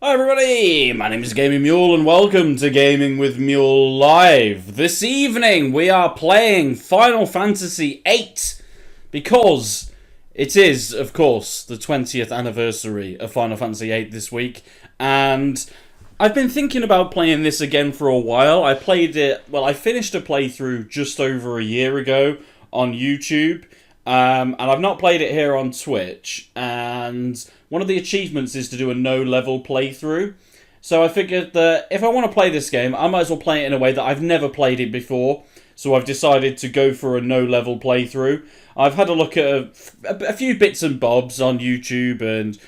Hi everybody, my name is Gaming Mule and welcome to Gaming with Mule Live. This evening we are playing Final Fantasy VIII because it is, of course, the 20th anniversary of Final Fantasy VIII this week, and I've been thinking about playing this again for a while. I finished a playthrough just over a year ago on YouTube, and I've not played it here on Twitch, and one of the achievements is to do a no-level playthrough. So I figured that if I want to play this game, I might as well play it in a way that I've never played it before. So I've decided to go for a no-level playthrough. I've had a look at a few bits and bobs on YouTube and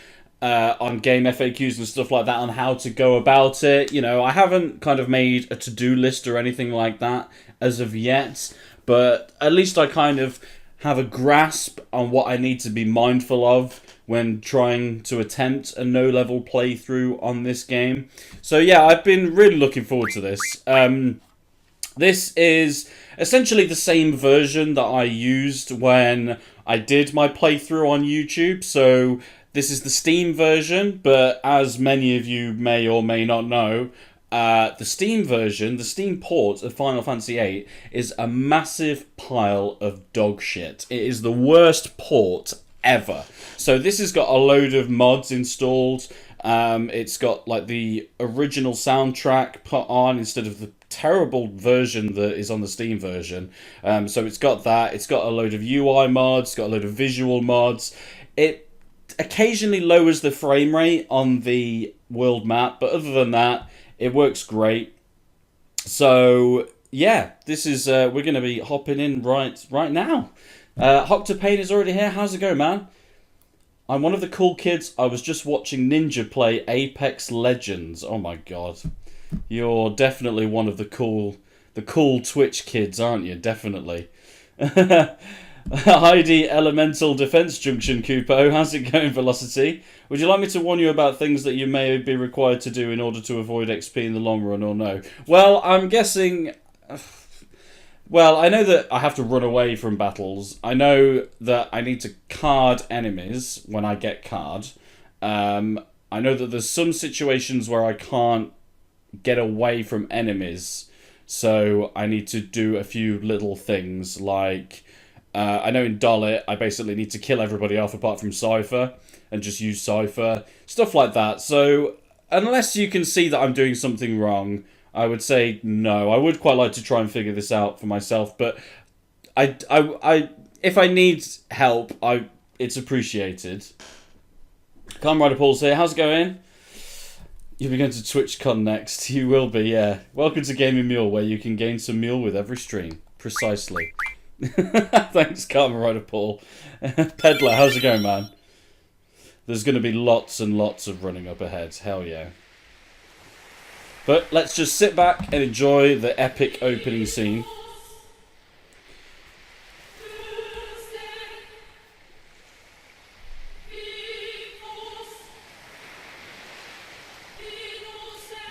on game FAQs and stuff like that on how to go about it. You know, I haven't kind of made a to-do list or anything like that as of yet, but at least I kind of have a grasp on what I need to be mindful of when trying to attempt a no-level playthrough on this game. So yeah, I've been really looking forward to this. This is essentially the same version that I used when I did my playthrough on YouTube. So this is the Steam version, but as many of you may or may not know, the Steam version, the Steam port of Final Fantasy VIII is a massive pile of dog shit. It is the worst port ever. So this has got a load of mods installed. It's got like the original soundtrack put on instead of the terrible version that is on the Steam version. So it's got that. It's got a load of UI mods. It's got a load of visual mods. It occasionally lowers the frame rate on the world map, but other than that, it works great. So yeah, this is we're going to be hopping in right now. Hoctopane is already here. How's it going, man? I'm one of the cool kids. I was just watching Ninja play Apex Legends. Oh my god. You're definitely one of the cool Twitch kids, aren't you? Definitely. Heidi Elemental Defense Junction Kupo. How's it going, Velocity? Would you like me to warn you about things that you may be required to do in order to avoid XP in the long run or no? Well, I'm guessing... Well, I know that I have to run away from battles. I know that I need to card enemies when I get card. I know that there's some situations where I can't get away from enemies. So I need to do a few little things like... I know in Dollet, I basically need to kill everybody off apart from Cypher and just use Cypher. Stuff like that. So unless you can see that I'm doing something wrong, I would say no. I would quite like to try and figure this out for myself, but if I need help, it's appreciated. Calm Rider Paul's here. How's it going? You'll be going to TwitchCon next. You will be, yeah. Welcome to Gaming Mule, where you can gain some mule with every stream. Precisely. Thanks, Karma Rider Paul. Peddler, how's it going, man? There's going to be lots and lots of running up ahead. Hell yeah. But let's just sit back and enjoy the epic opening scene.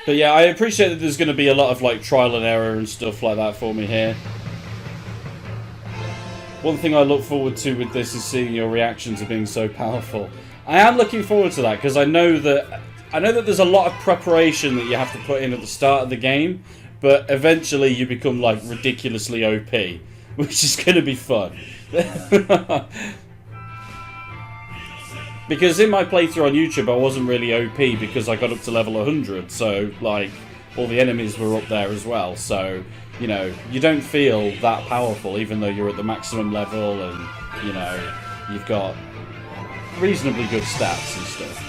But yeah, I appreciate that there's going to be a lot of like trial and error and stuff like that for me here. One thing I look forward to with this is seeing your reaction to being so powerful. I am looking forward to that because I know that there's a lot of preparation that you have to put in at the start of the game, but eventually you become like ridiculously OP, which is going to be fun. Because in my playthrough on YouTube I wasn't really OP because I got up to level 100, so like all the enemies were up there as well, so you know, you don't feel that powerful even though you're at the maximum level and, you know, you've got reasonably good stats and stuff.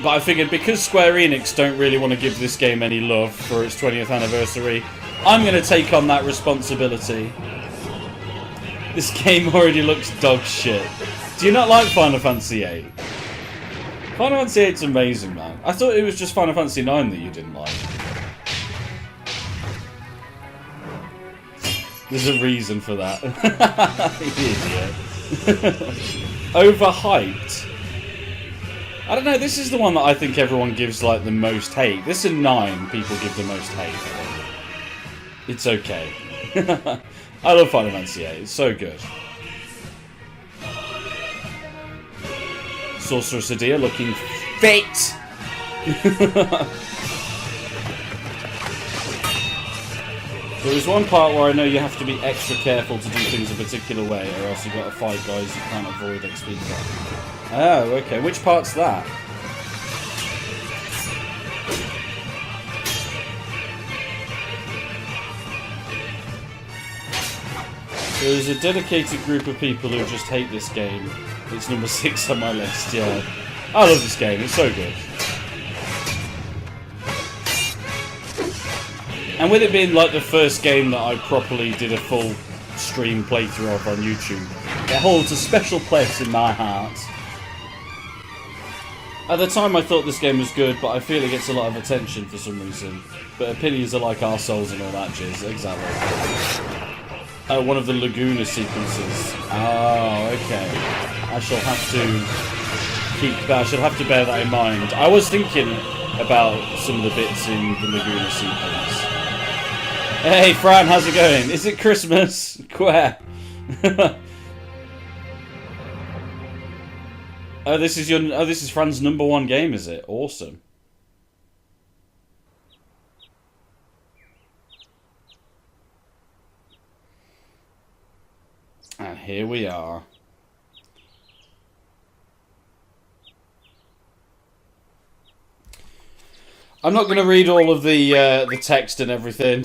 But I figured because Square Enix don't really want to give this game any love for its 20th anniversary, I'm going to take on that responsibility. This game already looks dog shit. Do you not like Final Fantasy VIII? Final Fantasy VIII's amazing, man. I thought it was just Final Fantasy IX that you didn't like. There's a reason for that. You idiot. Overhyped. I don't know, this is the one that I think everyone gives like the most hate. This and 9 people give the most hate. It's okay. I love Final Fantasy VIII. It's so good. Sorceress Adia looking fit. There is one part where I know you have to be extra careful to do things a particular way, or else you've got to fight guys you can't avoid XP from. Oh, okay. Which part's that? There's a dedicated group of people who just hate this game. It's number 6 on my list, yeah. I love this game, it's so good. And with it being like the first game that I properly did a full stream playthrough of on YouTube, it holds a special place in my heart. At the time I thought this game was good, but I feel it gets a lot of attention for some reason. But opinions are like arseholes and all that jizz, exactly. One of the Laguna sequences. Oh, okay. I shall have to bear that in mind. I was thinking about some of the bits in the Laguna sequence. Hey, Fran, how's it going? Is it Christmas? Queer. This is Fran's #1 game, is it? Awesome. And here we are. I'm not going to read all of the text and everything,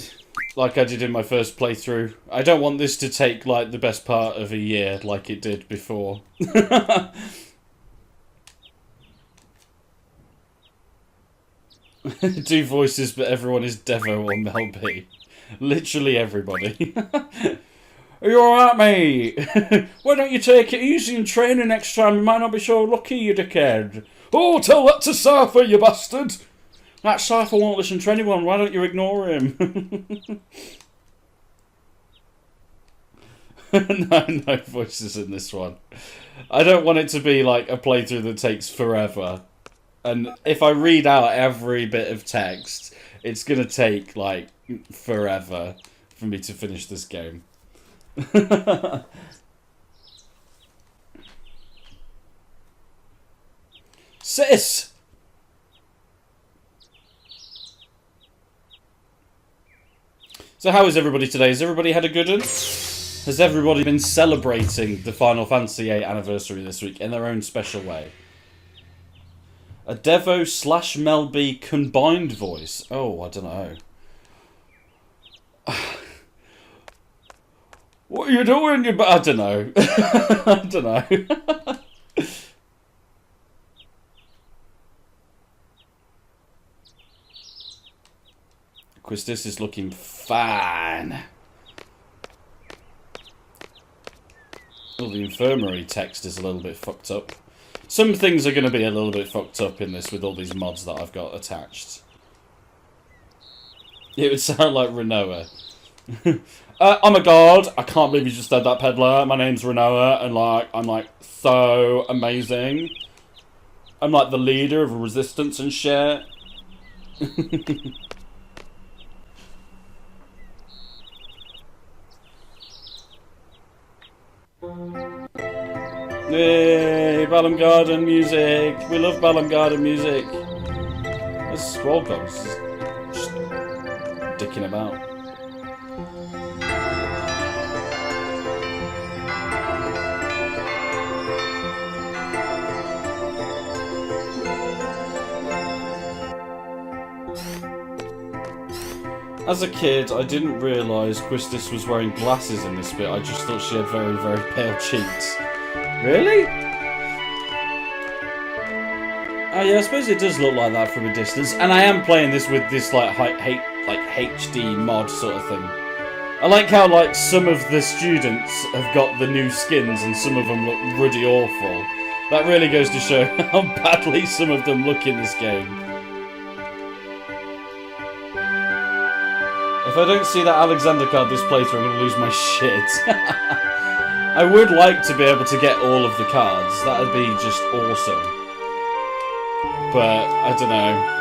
like I did in my first playthrough. I don't want this to take, like, the best part of a year, like it did before. Do voices, but everyone is Devo or Mel B. Literally everybody. Are you alright, mate? Why don't you take it easy and training next time? You might not be so lucky, you dickhead. Oh, tell that to Cypher, you bastard! That Cypher won't listen to anyone, why don't you ignore him? No voices in this one. I don't want it to be like a playthrough that takes forever. And if I read out every bit of text, it's gonna take, like, forever for me to finish this game. Sis! So how is everybody today? Has everybody had a good one? Has everybody been celebrating the Final Fantasy VIII anniversary this week in their own special way? A Devo / Mel B combined voice. Oh, I don't know. What are you doing? I don't know. I don't know. Quistis is looking fine. Well, the infirmary text is a little bit fucked up. Some things are going to be a little bit fucked up in this with all these mods that I've got attached. It would sound like Renoa. Oh my god, I can't believe you just said that, peddler. My name's Renoa, and I'm like so amazing. I'm like the leader of a resistance and shit. Yay, Balam Garden music. We love Balam Garden music. There's Squall Gods just dicking about. As a kid, I didn't realise Quistis was wearing glasses in this bit. I just thought she had very, very pale cheeks. Really? Oh yeah, I suppose it does look like that from a distance. And I am playing this with this like HD mod sort of thing. I like how like some of the students have got the new skins and some of them look really awful. That really goes to show how badly some of them look in this game. If I don't see that Alexander card this playthrough, I'm going to lose my shit. I would like to be able to get all of the cards. That would be just awesome. But, I don't know.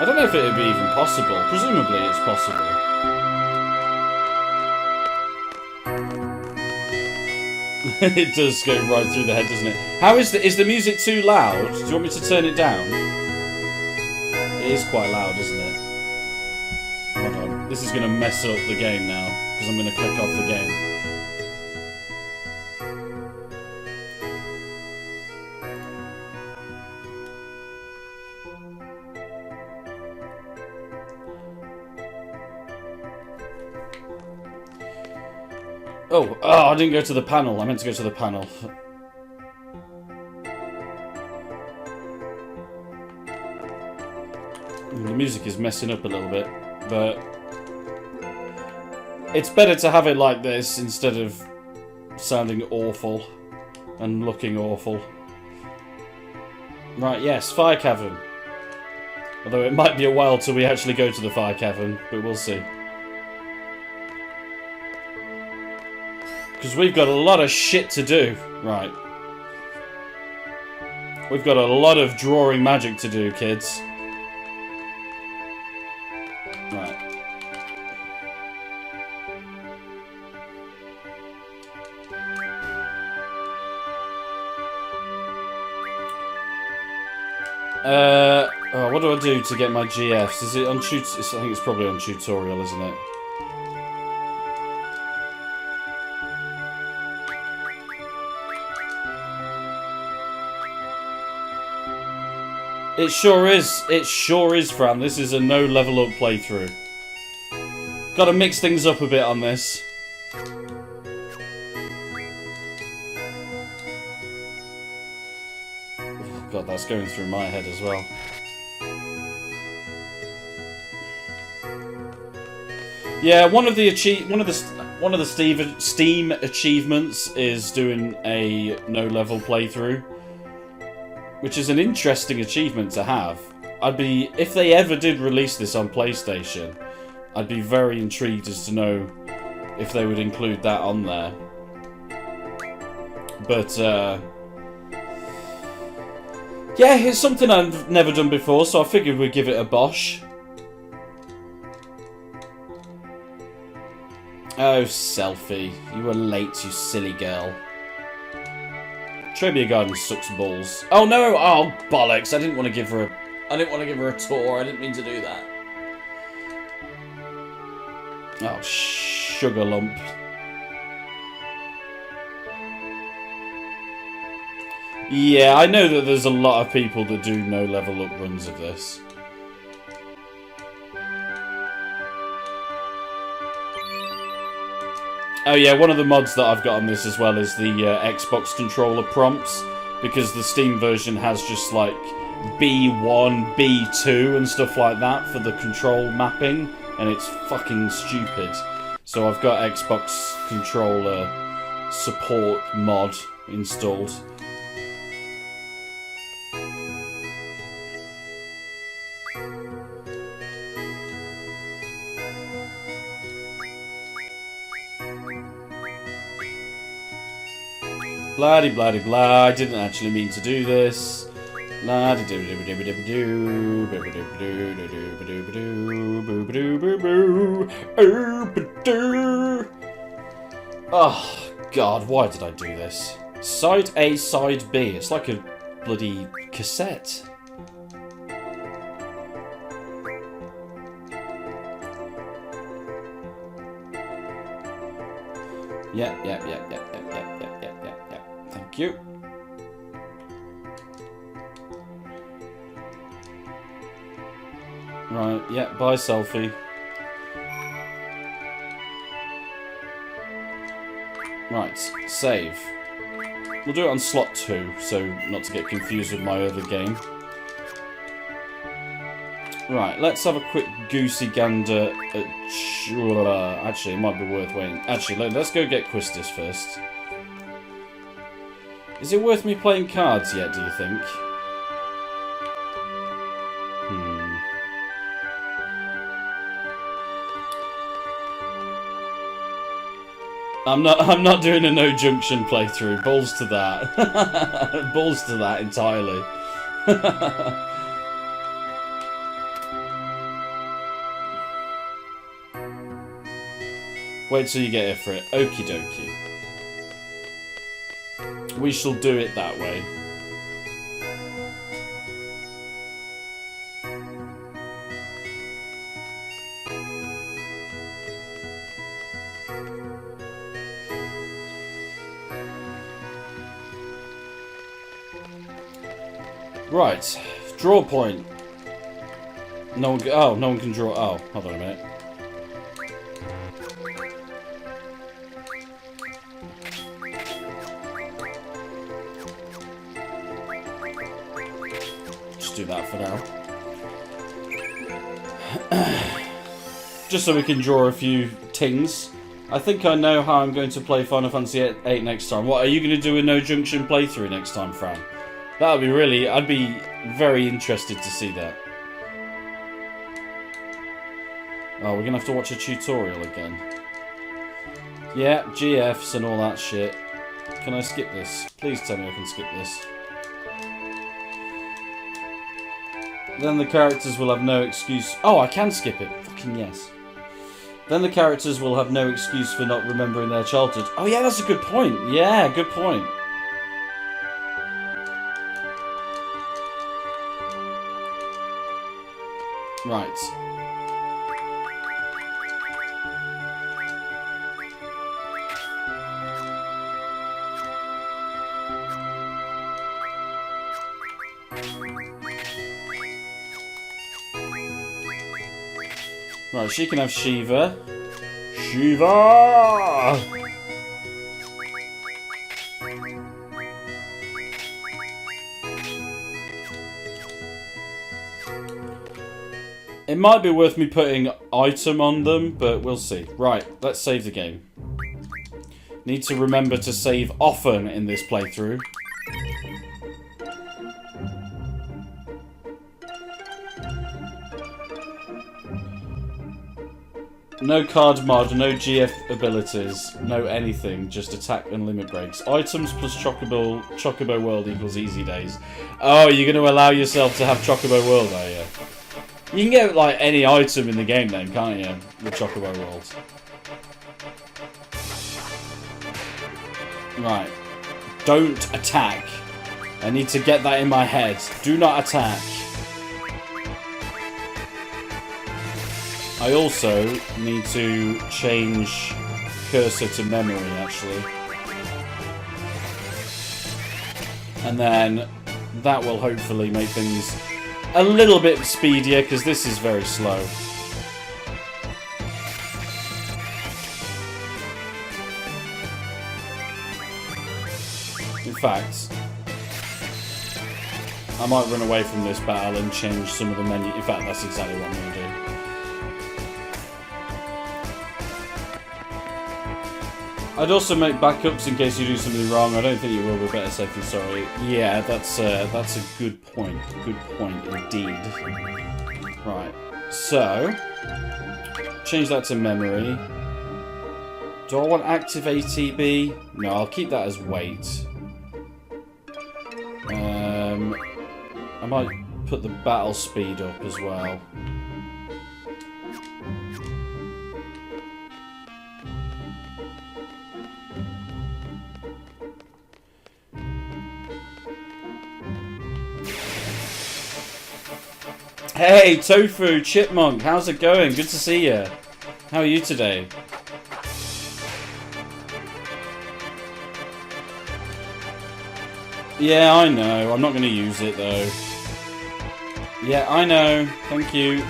I don't know if it would be even possible. Presumably it's possible. It does go right through the head, doesn't it? How is the music too loud? Do you want me to turn it down? It is quite loud, isn't it? Hold on. This is going to mess up the game now, because I'm going to click off the game. Oh, I didn't go to the panel. I meant to go to the panel. The music is messing up a little bit, but it's better to have it like this instead of sounding awful and looking awful. Right, yes, fire cavern. Although it might be a while till we actually go to the fire cavern, but we'll see. Because we've got a lot of shit to do. Right. We've got a lot of drawing magic to do, kids. Right. What do I do to get my GFs? Is it on I think it's probably on tutorial, isn't it? It sure is. It sure is, Fran. This is a no level up playthrough. Gotta mix things up a bit on this. Oh god, that's going through my head as well. Yeah, one of the Steam achievements is doing a no level playthrough, which is an interesting achievement to have. If they ever did release this on PlayStation, I'd be very intrigued as to know if they would include that on there. But, yeah, it's something I've never done before, so I figured we'd give it a bosh. Oh, Selfie. You were late, you silly girl. Trebia Garden sucks balls. Oh no! Oh bollocks! I didn't want to give her a tour. I didn't mean to do that. Oh, sugar lump. Yeah, I know that there's a lot of people that do no level up runs of this. Oh yeah, one of the mods that I've got on this as well is the Xbox controller prompts, because the Steam version has just like B1, B2 and stuff like that for the control mapping, and it's fucking stupid. So I've got Xbox controller support mod installed. Blah blah blah. I didn't actually mean to do this. Oh god, why did I do this? Side A, side B. It's like a bloody cassette. Yeah. Thank you. Right, yeah, bye Selfie. Right, save. We'll do it on slot 2, so not to get confused with my other game. Right, let's have a quick goosey gander at... actually, it might be worth waiting. Actually, let's go get Quistis first. Is it worth me playing cards yet, do you think? I'm not doing a no junction playthrough. Balls to that. Balls to that entirely. Wait till you get Ifrit. Okie dokie. We shall do it that way. Right. Draw point. No one. Oh, no one can draw. Oh, hold on a minute. Just do that for now. Just so we can draw a few tings. I think I know how I'm going to play Final Fantasy VIII next time. What, are you going to do a no junction playthrough next time, Fran? That would be really... I'd be very interested to see that. Oh, we're going to have to watch a tutorial again. Yeah, GFs and all that shit. Can I skip this? Please tell me I can skip this. Then the characters will have no excuse... Oh, I can skip it. Fucking yes. Then the characters will have no excuse for not remembering their childhood. Oh yeah, that's a good point. Yeah, good point. Right. Right, she can have Shiva. Shiva! It might be worth me putting item on them, but we'll see. Right, let's save the game. Need to remember to save often in this playthrough. No card mod, no GF abilities, no anything, just attack and limit breaks. Items plus Chocobo World equals easy days. Oh, you're going to allow yourself to have Chocobo World, are you? You can get, like, any item in the game then, can't you? With Chocobo World. Right. Don't attack. I need to get that in my head. Do not attack. I also need to change cursor to memory, actually. And then that will hopefully make things a little bit speedier, because this is very slow. In fact, I might run away from this battle and change some of the menu. In fact, that's exactly what I'm going to do. I'd also make backups in case you do something wrong. I don't think you will, but better safe than sorry. Yeah, that's a good point. Good point indeed. Right, so change that to memory. Do I want active ATB? No, I'll keep that as weight. I might put the battle speed up as well. Hey, Tofu, Chipmunk, how's it going? Good to see you. How are you today? Yeah, I know. I'm not going to use it, though. Yeah, I know. Thank you.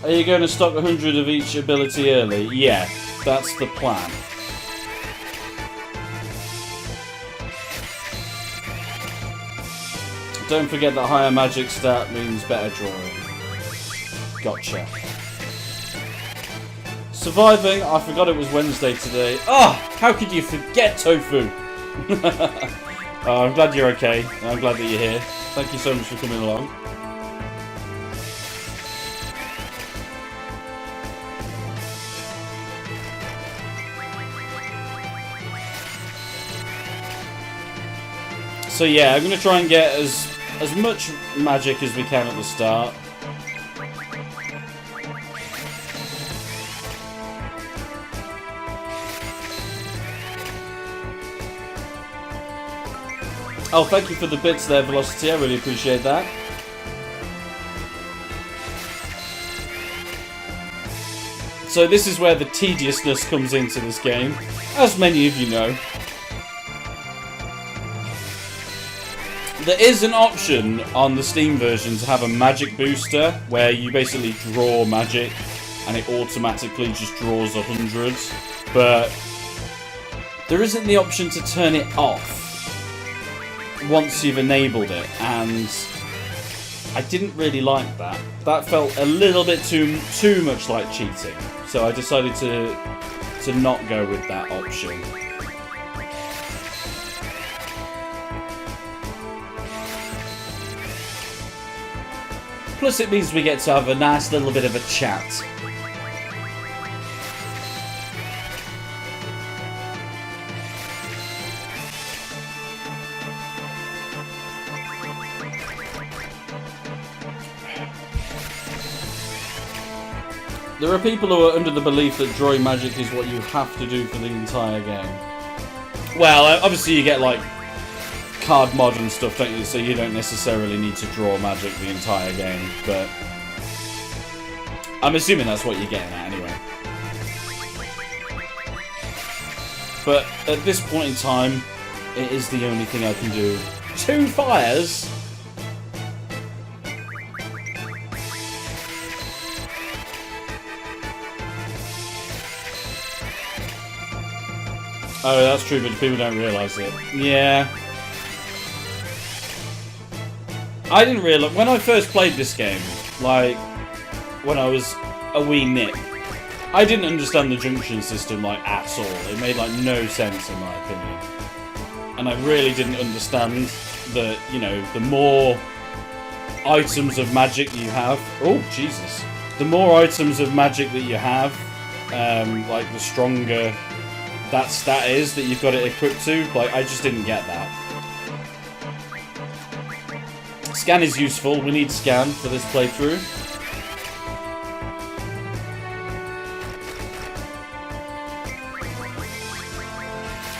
Are you going to stock 100 of each ability early? Yeah, that's the plan. Don't forget that higher magic stat means better drawing. Gotcha. Surviving. I forgot it was Wednesday today. Oh, how could you forget, Tofu? Oh, I'm glad you're okay. I'm glad that you're here. Thank you so much for coming along. So yeah, I'm going to try and get as as much magic as we can at the start. Oh, thank you for the bits there, Velocity. I really appreciate that. So this is where the tediousness comes into this game, as many of you know. There is an option on the Steam version to have a magic booster, where you basically draw magic, and it automatically just draws 100. But there isn't the option to turn it off once you've enabled it, and I didn't really like that. That felt a little bit too much like cheating, so I decided to not go with that option. Plus it means we get to have a nice little bit of a chat. There are people who are under the belief that drawing magic is what you have to do for the entire game. Well, obviously you get like card mod and stuff, don't you? So you don't necessarily need to draw magic the entire game, but I'm assuming that's what you're getting at anyway. But at this point in time, it is the only thing I can do. 2 fires? Oh, that's true, but people don't realise it. Yeah. I didn't realise... When I first played this game, like, when I was a wee nip, I didn't understand the junction system, like, at all. It made, like, no sense, in my opinion. And I really didn't understand that, you know, the more items of magic you have... Oh, Jesus. The more items of magic that you have, like, the stronger... that stat is that you've got it equipped to. Like, I just didn't get that. Scan is useful. We need scan for this playthrough.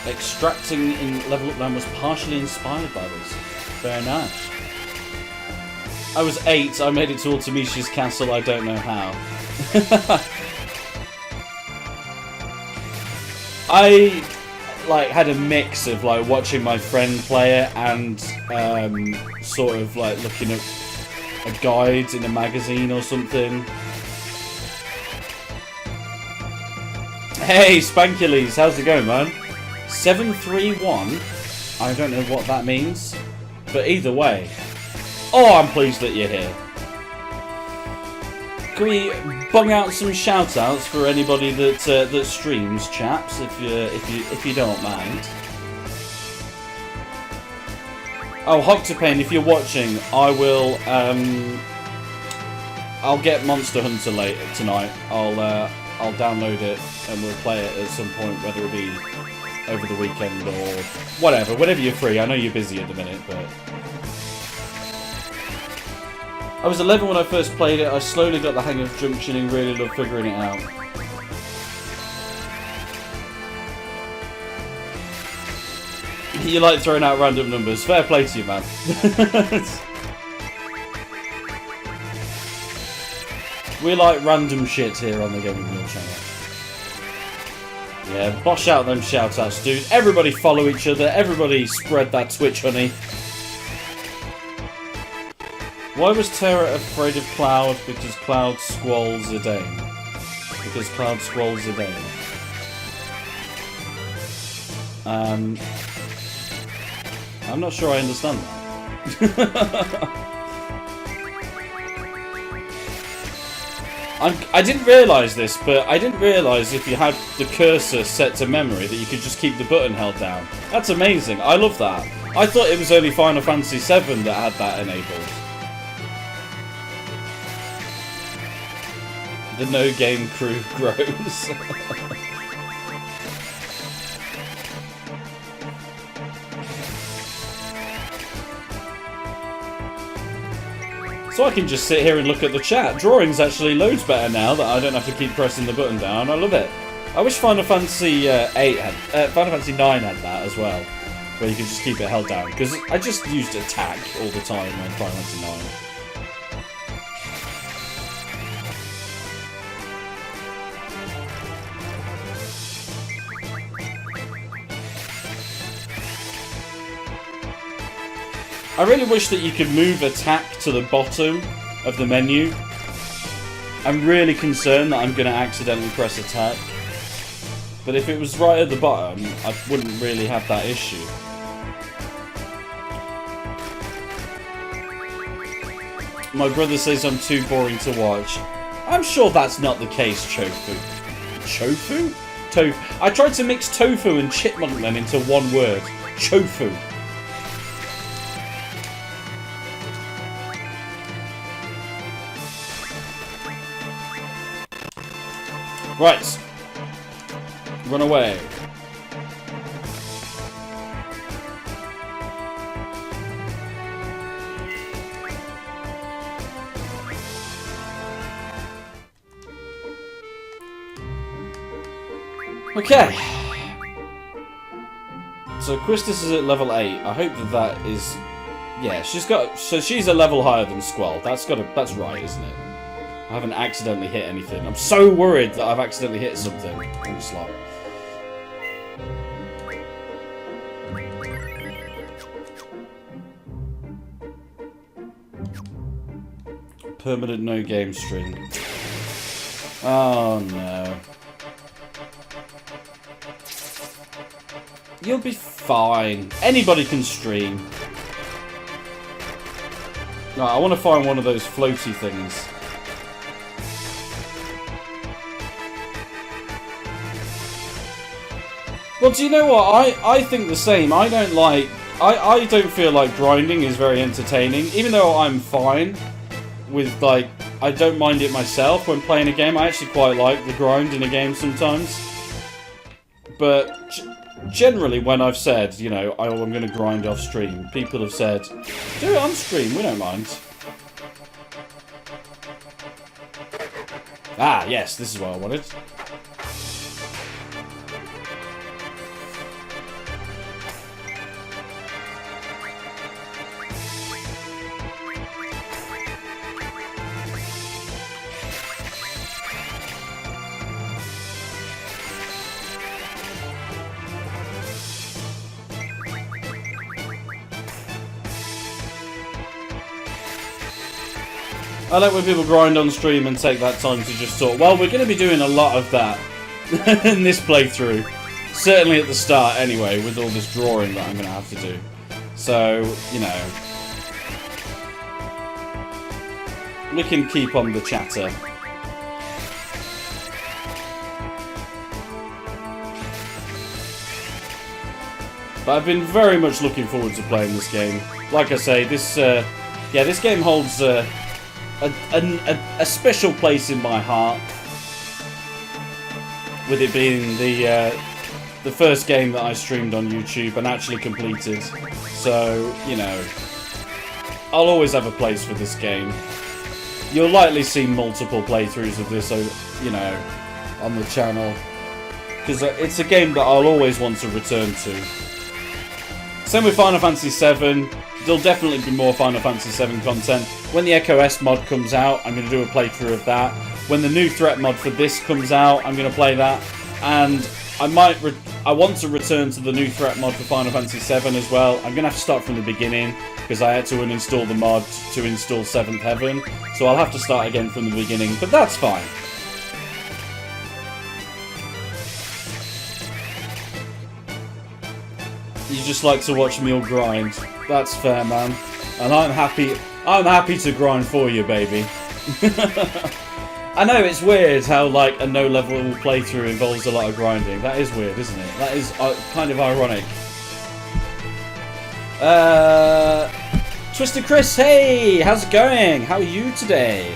Extracting in Level Up Man was partially inspired by this. Very nice. I was 8. I made it to Ultimicia's castle. I don't know how. I like had a mix of like watching my friend play it and sort of like looking at a guide in a magazine or something. Hey Spankules, how's it going, man? 731. I don't know what that means, but either way, oh, I'm pleased that you're here. Can we bung out some shout-outs for anybody that that streams, chaps, if you don't mind? Oh, Hoctopane, if you're watching, I'll get Monster Hunter later tonight. I'll download it and we'll play it at some point, whether it be over the weekend or whatever. Whenever you're free. I know you're busy at the minute, but. I was 11 when I first played it. I slowly got the hang of junctioning, really loved figuring it out. You like throwing out random numbers. Fair play to you, man. We like random shit here on the Gaming Mule channel. Yeah, bosh out them shout-outs, dude. Everybody follow each other. Everybody spread that Twitch honey. Why was Terra afraid of Cloud? Because Cloud squalls Zidane. Because Cloud squalls Zidane. I'm not sure I understand that. I didn't realise this, but I didn't realise if you had the cursor set to memory that you could just keep the button held down. That's amazing. I love that. I thought it was only Final Fantasy VII that had that enabled. The no game crew grows. So I can just sit here and look at the chat. Drawing's actually loads better now that I don't have to keep pressing the button down. I love it. I wish Final Fantasy VIII had, Final Fantasy IX had that as well, where you could just keep it held down. Because I just used attack all the time on Final Fantasy IX. I really wish that you could move attack to the bottom of the menu. I'm really concerned that I'm going to accidentally press attack. But if it was right at the bottom, I wouldn't really have that issue. My brother says I'm too boring to watch. I'm sure that's not the case, Chofu. Chofu? Tofu. I tried to mix tofu and chipmunk then into one word. Chofu. Right. Run away. Okay. So Christus is at level 8. I hope that that is... Yeah, she's got... So she's a level higher than Squall. That's right, isn't it? I haven't accidentally hit anything. I'm so worried that I've accidentally hit something. I'm slow. Permanent no game stream. Oh no. You'll be fine. Anybody can stream. Right, I want to find one of those floaty things. Well, do you know what? I think the same. I don't like... I don't feel like grinding is very entertaining. Even though I'm fine with, like... I don't mind it myself when playing a game. I actually quite like the grind in a game sometimes. But generally, when I've said, you know, I'm going to grind off stream, people have said, do it on stream, we don't mind. Ah, yes, this is what I wanted. I like when people grind on stream and take that time to just talk. Well, we're going to be doing a lot of that in this playthrough. Certainly at the start, anyway, with all this drawing that I'm going to have to do. So, you know. We can keep on the chatter. But I've been very much looking forward to playing this game. Like I say, this game holds... a special place in my heart, with it being the first game that I streamed on YouTube and actually completed. So, you know, I'll always have a place for this game. You'll likely see multiple playthroughs of this, you know, on the channel, because it's a game that I'll always want to return to. Same with Final Fantasy VII. There'll definitely be more Final Fantasy VII content. When the Echo S mod comes out, I'm going to do a playthrough of that. When the new threat mod for this comes out, I'm going to play that. And I want to return to the new threat mod for Final Fantasy VII as well. I'm going to have to start from the beginning, because I had to uninstall the mod to install 7th Heaven. So I'll have to start again from the beginning, but that's fine. You just like to watch me all grind. That's fair, man. And I'm happy to grind for you, baby. I know it's weird how, like, a no-level playthrough involves a lot of grinding. That is weird, isn't it? That is kind of ironic. Twisted Chris, hey! How's it going? How are you today?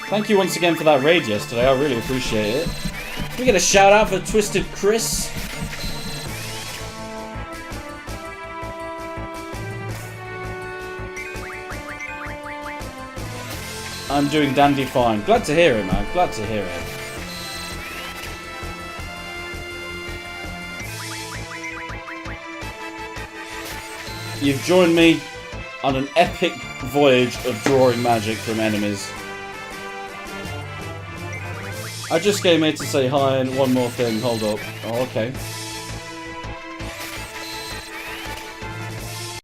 Thank you once again for that raid yesterday. I really appreciate it. Can we get a shout-out for Twisted Chris? I'm doing dandy fine. Glad to hear it, man. Glad to hear it. You've joined me on an epic voyage of drawing magic from enemies. I just came here to say hi and one more thing. Hold up. Oh, okay.